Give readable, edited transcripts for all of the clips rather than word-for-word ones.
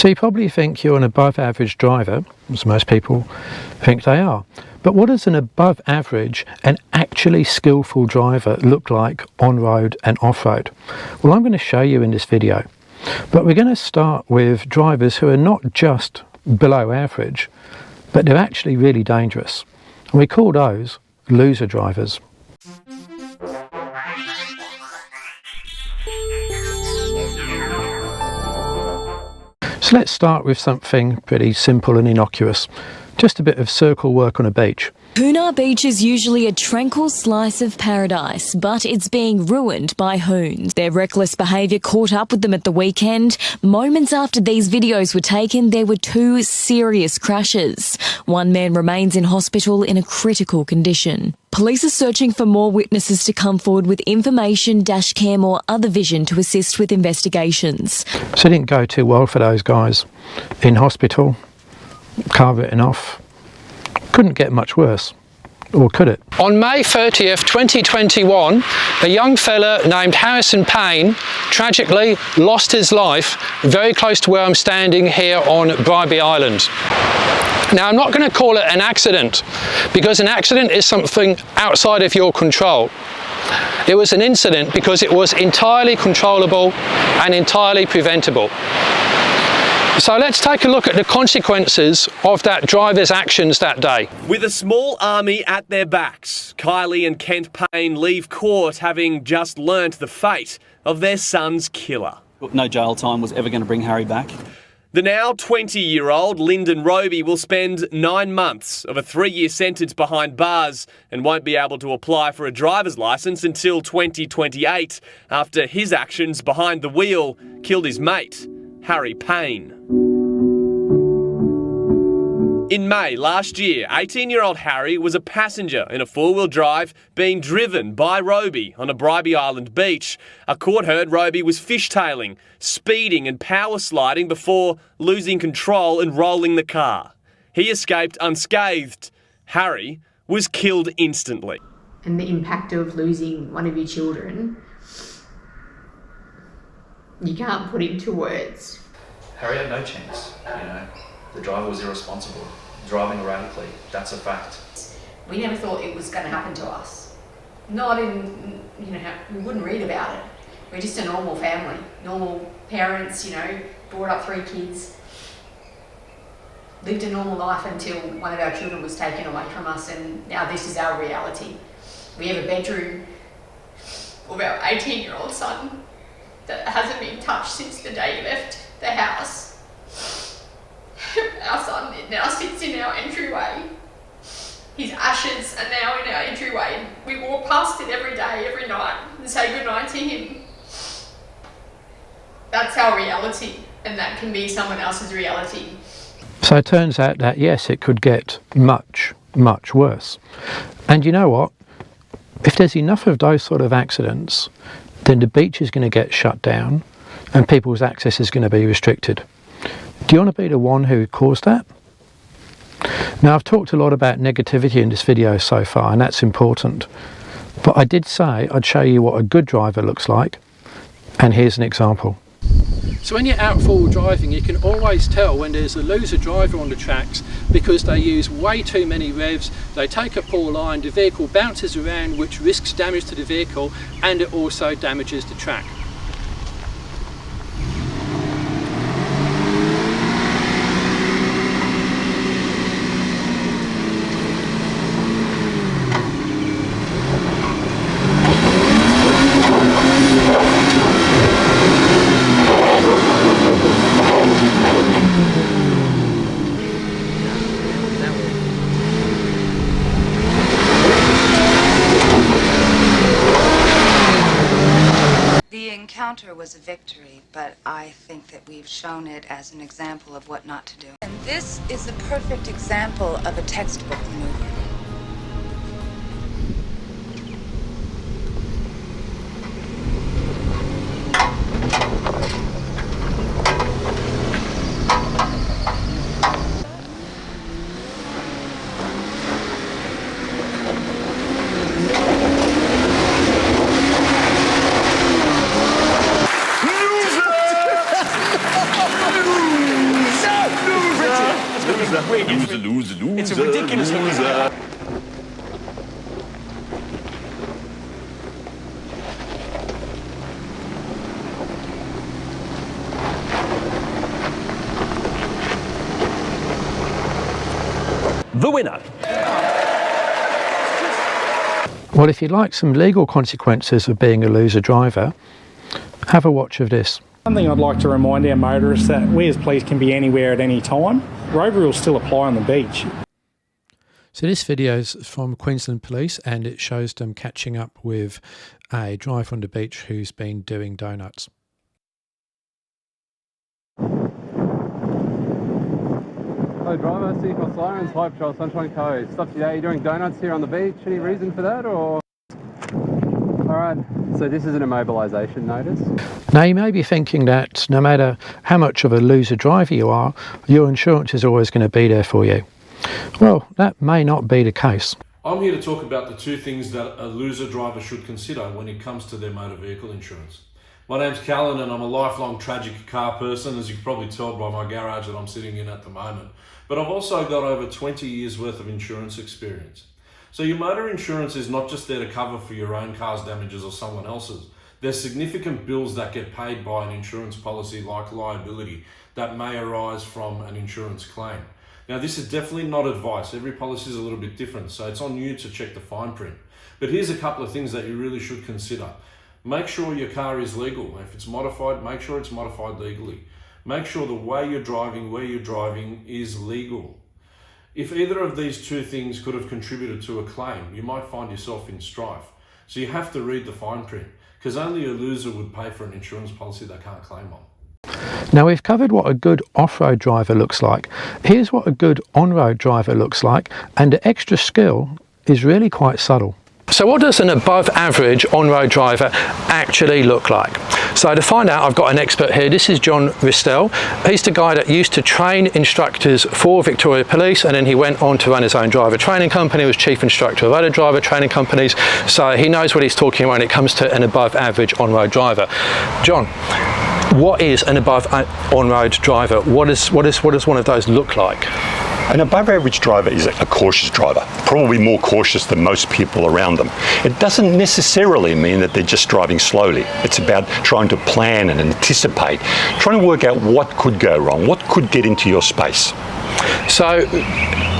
So you probably think you're an above average driver, as most people think they are. But what does an above average and actually skillful driver look like on road and off road? Well, I'm going to show you in this video. But we're going to start with drivers who are not just below average, but they're actually really dangerous. And we call those loser drivers. So let's start with something pretty simple and innocuous. Just a bit of circle work on a beach. Puna Beach is usually a tranquil slice of paradise, but it's being ruined by hoons. Their reckless behaviour caught up with them at the weekend. Moments after these videos were taken, there were 2 serious crashes. One man remains in hospital in a critical condition. Police are searching for more witnesses to come forward with information, dashcam or other vision to assist with investigations. So it didn't go too well for those guys. In hospital, car written off. Couldn't get much worse, or could it? On May 30th, 2021, a young fella named Payne tragically lost his life very close to where I'm standing here on Bribie Island. Now, I'm not going to call it an accident, because an accident is something outside of your control. It was an incident because it was entirely controllable and entirely preventable. So let's take a look at the consequences of that driver's actions that day. With a small army at their backs, Kylie and Kent Payne leave court having just learnt the fate of their son's killer. No jail time was ever going to bring Harry back. The now 20-year-old Lyndon Roby will spend 9 months of a 3-year sentence behind bars and won't be able to apply for a driver's licence until 2028 after his actions behind the wheel killed his mate, Harry Payne. In May last year, 18-year-old Harry was a passenger in a 4-wheel drive being driven by Roby on a Bribie Island beach. A court heard Roby was fishtailing, speeding and power sliding before losing control and rolling the car. He escaped unscathed. Harry was killed instantly. And the impact of losing one of your children, you can't put into words. Harry had no chance, The driver was irresponsible, driving erratically, that's a fact. We never thought it was going to happen to us. Not in, we wouldn't read about it. We're just a normal family, normal parents, brought up 3 kids. Lived a normal life until one of our children was taken away from us, and now this is our reality. We have a bedroom of our 18-year-old son that hasn't been touched since the day he left the house. Our son now sits in our entryway. His ashes are now in our entryway. We walk past it every day, every night, and say goodnight to him. That's our reality, and that can be someone else's reality. So it turns out that yes, it could get much, much worse. And you know what? If there's enough of those sort of accidents, then the beach is going to get shut down and people's access is going to be restricted. Do you want to be the one who caused that? Now, I've talked a lot about negativity in this video so far, and that's important. But I did say I'd show you what a good driver looks like, and here's an example. So when you're out full driving, you can always tell when there's a loser driver on the tracks because they use way too many revs, they take a poor line, the vehicle bounces around, which risks damage to the vehicle, and it also damages the track. The encounter was a victory, but I think that we've shown it as an example of what not to do. And this is a perfect example of a textbook maneuver. It's a ridiculous loser. The winner. Well, if you'd like some legal consequences of being a loser driver, have a watch of this. One thing I'd like to remind our motorists that we as police can be anywhere at any time. Road rules still apply on the beach. So this video is from Queensland Police and it shows them catching up with a driver on the beach who's been doing donuts. Hello driver, see for sirens, High Patrol, Sunshine Coast. Stopped today, you're doing donuts here on the beach. Any reason for that or? Alright, so this is an immobilisation notice. Now you may be thinking that no matter how much of a loser driver you are, your insurance is always going to be there for you. Well, that may not be the case. I'm here to talk about the two things that a loser driver should consider when it comes to their motor vehicle insurance. My name's Callan and I'm a lifelong tragic car person, as you can probably tell by my garage that I'm sitting in at the moment. But I've also got over 20 years worth of insurance experience. So your motor insurance is not just there to cover for your own car's damages or someone else's. There's significant bills that get paid by an insurance policy like liability that may arise from an insurance claim. Now this is definitely not advice. Every policy is a little bit different, so it's on you to check the fine print. But here's a couple of things that you really should consider. Make sure your car is legal. If it's modified, make sure it's modified legally. Make sure the way you're driving, where you're driving is legal. If either of these two things could have contributed to a claim, you might find yourself in strife. So you have to read the fine print, because only a loser would pay for an insurance policy they can't claim on. Now we've covered what a good off-road driver looks like. Here's what a good on-road driver looks like, and the extra skill is really quite subtle. So what does an above average on-road driver actually look like? So to find out, I've got an expert here. This is John Ristel. He's the guy that used to train instructors for Victoria Police, and then he went on to run his own driver training company, was chief instructor of other driver training companies. So he knows what he's talking about when it comes to an above average on-road driver. John, what is an above on-road driver? What does one of those look like? An above average driver is a cautious driver, probably more cautious than most people around them. It doesn't necessarily mean that they're just driving slowly. It's about trying to plan and anticipate, trying to work out what could go wrong, what could get into your space. So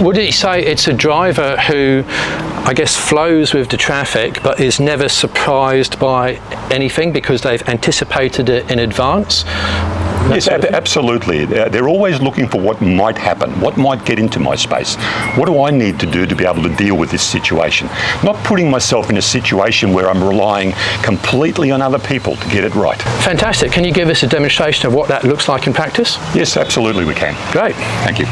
would you say it's a driver who, I guess, flows with the traffic but is never surprised by anything because they've anticipated it in advance? Yes, absolutely. They're always looking for what might happen, what might get into my space. What do I need to do to be able to deal with this situation? Not putting myself in a situation where I'm relying completely on other people to get it right. Fantastic. Can you give us a demonstration of what that looks like in practice? Yes, absolutely we can. Great. Thank you.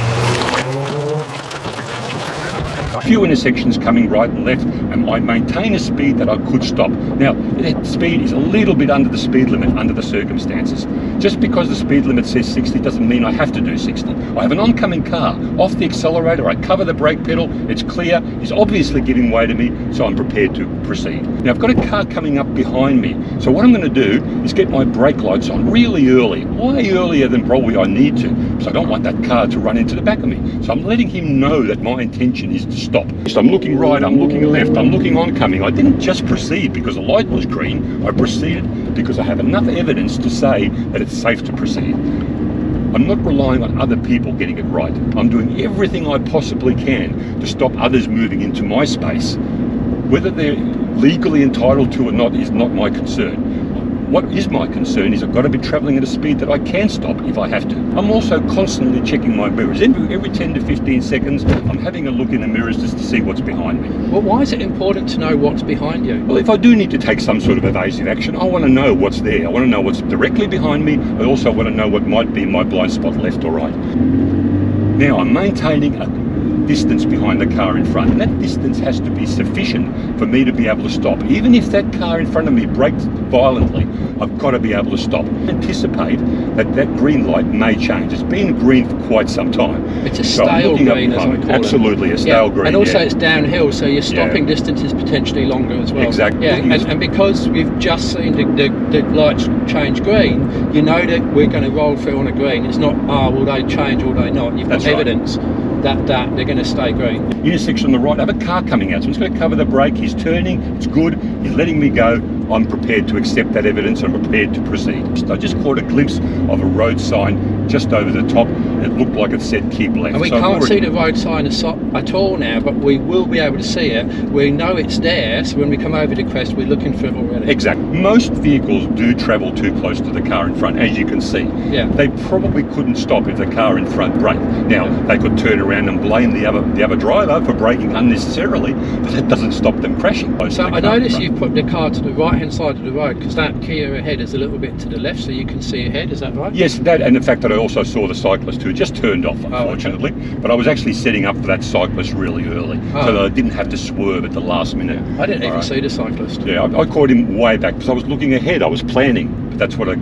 A few intersections coming right and left, and I maintain a speed that I could stop. Now, that speed is a little bit under the speed limit under the circumstances. Just because the speed limit says 60 doesn't mean I have to do 60. I have an oncoming car, off the accelerator, I cover the brake pedal, it's clear, he's obviously giving way to me, so I'm prepared to proceed. Now, I've got a car coming up behind me, so what I'm going to do is get my brake lights on really early, way earlier than probably I need to, because I don't want that car to run into the back of me. So I'm letting him know that my intention is to stop. So I'm looking right, I'm looking left, I'm looking oncoming. I didn't just proceed because the light was green, I proceeded because I have enough evidence to say that it's safe to proceed. I'm not relying on other people getting it right. I'm doing everything I possibly can to stop others moving into my space. Whether they're legally entitled to or not is not my concern. What is my concern is I've got to be travelling at a speed that I can stop if I have to. I'm also constantly checking my mirrors. Every 10 to 15 seconds, I'm having a look in the mirrors just to see what's behind me. Well, why is it important to know what's behind you? Well, if I do need to take some sort of evasive action, I want to know what's there. I want to know what's directly behind me. I also want to know what might be my blind spot left or right. Now, I'm maintaining a distance behind the car in front, and that distance has to be sufficient for me to be able to stop. Even if that car in front of me brakes violently, I've got to be able to stop. Anticipate that that green light may change. It's been green for quite some time. It's a stale green, as I call it. Absolutely, a stale green. And also it's downhill, so your stopping distance is potentially longer as well. Exactly. Yeah, and because we've just seen the lights change green, you know that we're going to roll through on a green. It's not, will they change or will they not? You've got evidence that they're going to stay green. Intersection on the right, I have a car coming out, so I'm just going to cover the brake. He's turning, it's good, he's letting me go. I'm prepared to accept that evidence, I'm prepared to proceed. I just caught a glimpse of a road sign just over the top. It looked like it said keep left. And we can't see the road sign at all now, but we will be able to see it. We know it's there, so when we come over the crest, we're looking for it already. Exactly. Most vehicles do travel too close to the car in front, as you can see. Yeah. They probably couldn't stop if the car in front braked. Now, they could turn around and blame the other driver for braking unnecessarily, but that doesn't stop them crashing. So I notice you've put the car to the right-hand side of the road, because that Kia ahead is a little bit to the left, so you can see ahead, is that right? Yes, that, and the fact that I also saw the cyclist who just turned off, unfortunately. But I was actually setting up for that cyclist really early, so that I didn't have to swerve at the last minute. I didn't even see the cyclist. Yeah, I caught him way back, because I was looking ahead, I was planning, but that's what a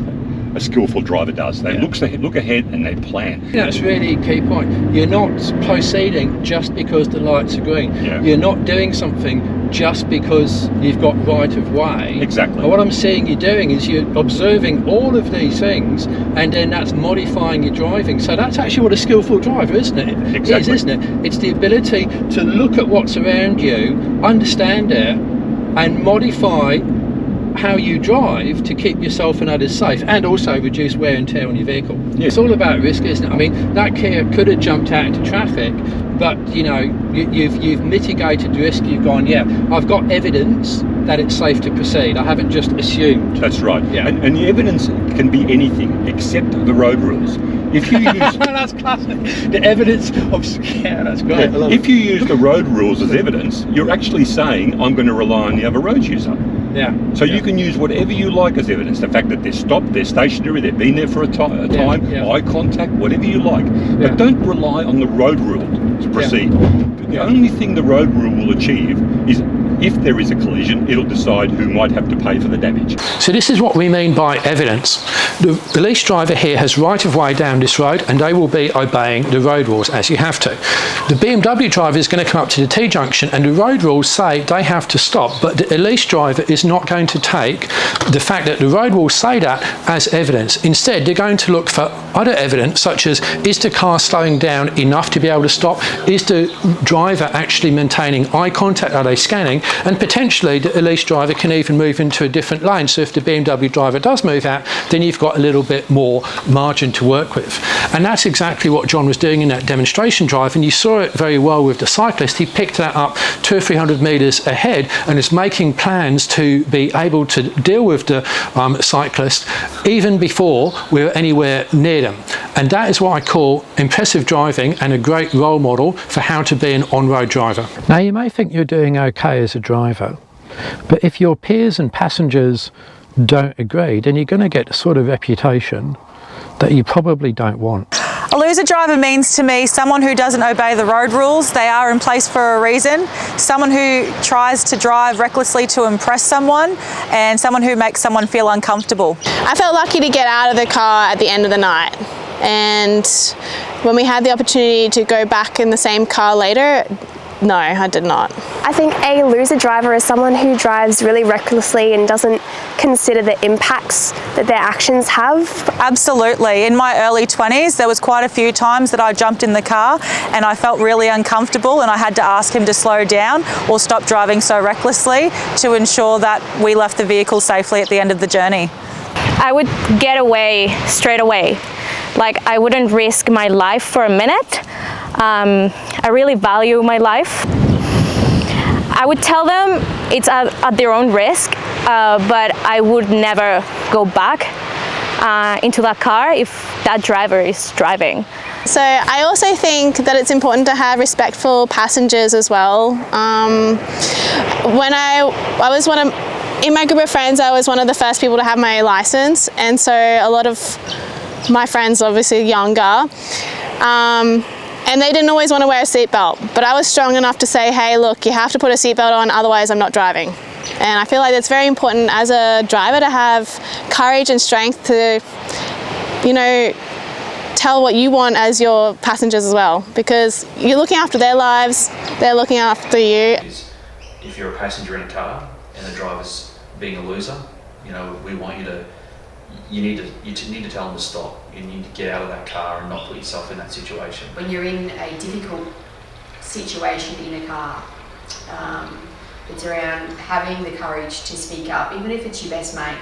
skillful driver does. They look ahead and they plan. That's really a key point. You're not proceeding just because the lights are green. Yeah. You're not doing something just because you've got right of way. Exactly. And what I'm seeing you doing is you're observing all of these things, and then that's modifying your driving. So that's actually what a skillful driver, isn't it? Exactly. Is, isn't it? It's the ability to look at what's around you, understand it, and modify how you drive to keep yourself and others safe, and also reduce wear and tear on your vehicle. Yeah. It's all about risk, isn't it? I mean, that Kia could have jumped out into traffic, but you know, you've mitigated the risk. You've gone, yeah, I've got evidence that it's safe to proceed. I haven't just assumed. That's right. Yeah. And the evidence can be anything except the road rules. If you use that's classic. The evidence of that's great. Yeah, if you use the road rules as evidence, you're actually saying I'm going to rely on the other road user. Yeah. So you can use whatever you like as evidence. The fact that they're stopped, they're stationary, they've been there for a time, eye contact, whatever you like. But don't rely on the road rule to proceed. The only thing the road rule will achieve is, if there is a collision, it'll decide who might have to pay for the damage. So this is what we mean by evidence. The police driver here has right of way down this road, and they will be obeying the road rules as you have to. The BMW driver is going to come up to the T-junction, and the road rules say they have to stop, but the police driver is not going to take the fact that the road rules say that as evidence. Instead, they're going to look for other evidence, such as, is the car slowing down enough to be able to stop? Is the driver actually maintaining eye contact? Are they scanning? And potentially the police driver can even move into a different lane. So if the BMW driver does move out, then you've got a little bit more margin to work with. And that's exactly what John was doing in that demonstration drive. And you saw it very well with the cyclist. He picked that up 200 or 300 metres ahead and is making plans to be able to deal with the cyclist even before we were anywhere near them. And that is what I call impressive driving and a great role model for how to be an on-road driver. Now, you may think you're doing okay as a driver, but if your peers and passengers don't agree, then you're going to get the sort of reputation that you probably don't want. A loser driver means to me someone who doesn't obey the road rules. They are in place for a reason. Someone who tries to drive recklessly to impress someone, and someone who makes someone feel uncomfortable. I felt lucky to get out of the car at the end of the night, and when we had the opportunity to go back in the same car later, no, I did not. I think a loser driver is someone who drives really recklessly and doesn't consider the impacts that their actions have. Absolutely. In my early 20s, there was quite a few times that I jumped in the car and I felt really uncomfortable, and I had to ask him to slow down or stop driving so recklessly to ensure that we left the vehicle safely at the end of the journey. I would get away straight away. Like, I wouldn't risk my life for a minute. I really value my life. I would tell them it's at their own risk, but I would never go back into that car if that driver is driving. So I also think that it's important to have respectful passengers as well. When I was in my group of friends, I was one of the first people to have my license, and so a lot of my friends obviously younger. and they didn't always want to wear a seatbelt, but I was strong enough to say, hey, look, you have to put a seatbelt on, otherwise I'm not driving. And I feel like it's very important as a driver to have courage and strength to, you know, tell what you want as your passengers as well, because you're looking after their lives, they're looking after you. If you're a passenger in a car and the driver's being a loser, you know, we want you to, you need to tell them to stop. You need to get out of that car and not put yourself in that situation. When you're in a difficult situation in a car, it's around having the courage to speak up, even if it's your best mate.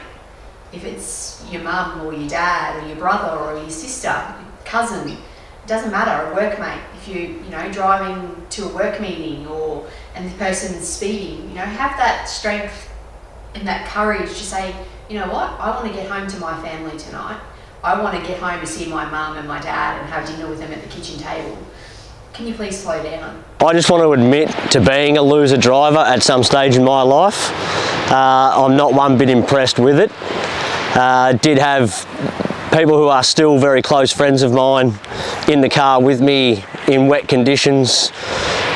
If it's your mum or your dad or your brother or your sister, cousin, it doesn't matter, a workmate. If you know, driving to a work meeting and the person's speeding, you know, have that strength and that courage to say, you know what, I want to get home to my family tonight. I want to get home to see my mum and my dad and have dinner with them at the kitchen table. Can you please slow down? I just want to admit to being a loser driver at some stage in my life. I'm not one bit impressed with it. Did have people who are still very close friends of mine in the car with me in wet conditions,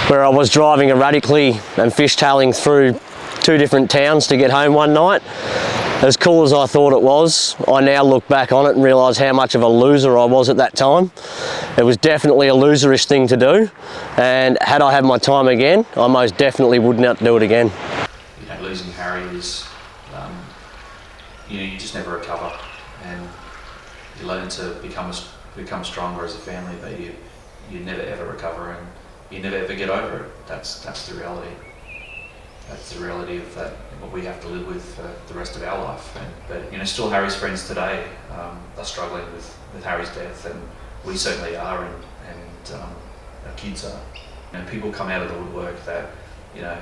where I was driving erratically and fishtailing through 2 different towns to get home one night. As cool as I thought it was, I now look back on it and realise how much of a loser I was at that time. It was definitely a loserish thing to do, and had I had my time again, I most definitely would not do it again. You know, losing Harry is, you know, you just never recover, and you learn to become stronger as a family, but you never ever recover, and you never ever get over it. That's the reality. That's the reality of that, what we have to live with for the rest of our life. But you know, still Harry's friends today are struggling with Harry's death, and we certainly are, and our kids are. You know, people come out of the woodwork that, you know,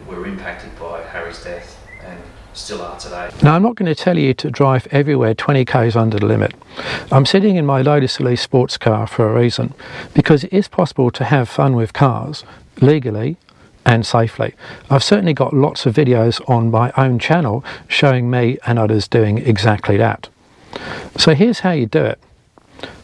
were impacted by Harry's death and still are today. Now, I'm not going to tell you to drive everywhere 20 k's under the limit. I'm sitting in my Lotus Elise sports car for a reason, because it is possible to have fun with cars legally and safely. I've certainly got lots of videos on my own channel showing me and others doing exactly that. So here's how you do it.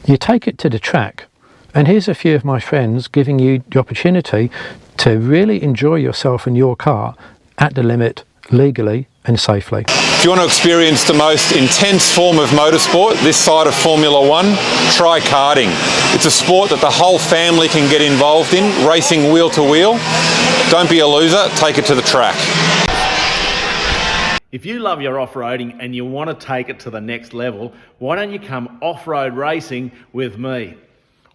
You take it to the track, and here's a few of my friends giving you the opportunity to really enjoy yourself in your car at the limit, legally and safely. If you want to experience the most intense form of motorsport this side of Formula One, try karting. It's a sport that the whole family can get involved in, racing wheel to wheel. Don't be a loser, take it to the track. If you love your off-roading and you want to take it to the next level, why don't you come off-road racing with me?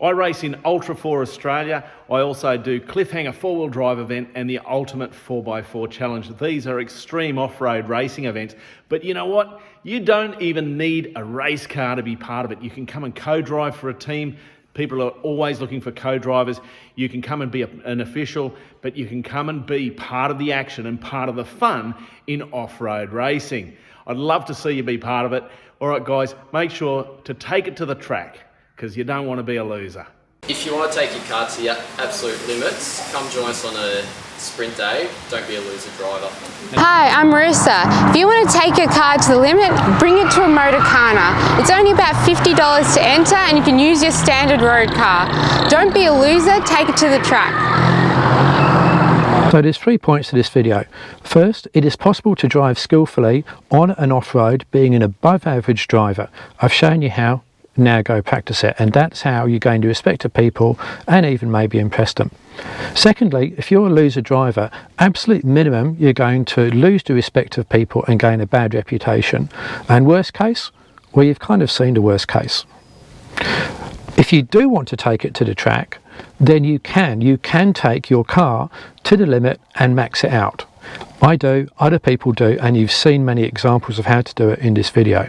I race in Ultra 4 Australia. I also do Cliffhanger 4-wheel drive event and the Ultimate 4x4 Challenge. These are extreme off-road racing events. But you know what? You don't even need a race car to be part of it. You can come and co-drive for a team. People are always looking for co-drivers. You can come and be an official, but you can come and be part of the action and part of the fun in off-road racing. I'd love to see you be part of it. All right, guys, make sure to take it to the track, because you don't want to be a loser. If you want to take your car to the absolute limits, come join us on a sprint day. Don't be a loser driver. Hi, I'm Marissa. If you want to take your car to the limit, bring it to a Motorcana. It's only about $50 to enter, and you can use your standard road car. Don't be a loser, take it to the track. So there's 3 points to this video. First, it is possible to drive skillfully on and off-road being an above average driver. I've shown you how. Now go practice it, and that's how you're going to respect the people and even maybe impress them. Secondly, if you're a loser driver, absolute minimum you're going to lose the respect of people and gain a bad reputation. And worst case, well, you've kind of seen the worst case. If you do want to take it to the track, then you can take your car to the limit and max it out. I do, other people do, and you've seen many examples of how to do it in this video.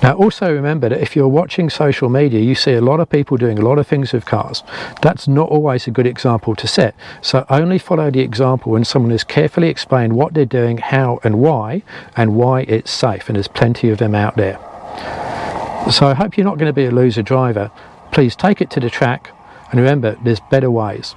Now also remember that if you're watching social media, you see a lot of people doing a lot of things with cars. That's not always a good example to set. So only follow the example when someone has carefully explained what they're doing, how and why it's safe, and there's plenty of them out there. So I hope you're not going to be a loser driver. Please take it to the track, and remember, there's better ways.